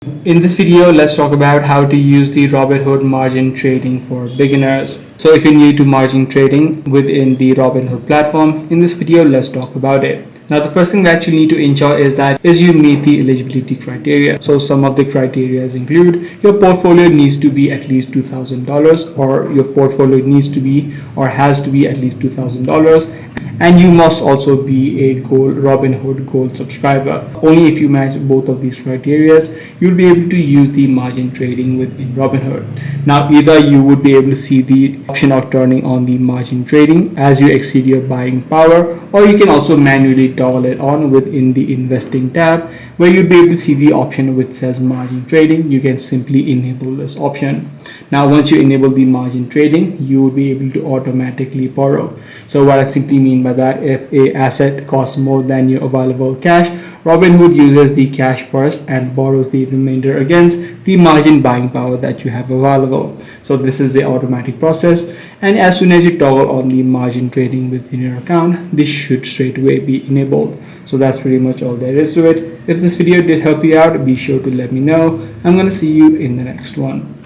In this video, let's talk about how to use the Robinhood margin trading for beginners. So if you're new to margin trading within the Robinhood platform, in this video, let's talk about it. Now, the first thing that you need to ensure is you meet the eligibility criteria. So some of the criteria include your portfolio needs to be at least $2,000, or your portfolio needs to be or has to be at least $2,000, and you must also be a Robinhood Gold subscriber. Only if you match both of these criteria, you'll be able to use the margin trading within Robinhood. Now, either you would be able to see the option of turning on the margin trading as you exceed your buying power, or you can also manually toggle it on within the investing tab, where you'll be able to see the option which says margin trading. You can simply enable this option. Now, once you enable the margin trading, you will be able to automatically borrow. So what I simply mean by that, if a asset costs more than your available cash, Robinhood uses the cash first and borrows the remainder against the margin buying power that you have available. So this is the automatic process, and as soon as you toggle on the margin trading within your account, this should straight away be enabled. So that's pretty much all there is to it. If this video did help you out, be sure to let me know. I'm gonna see you in the next one.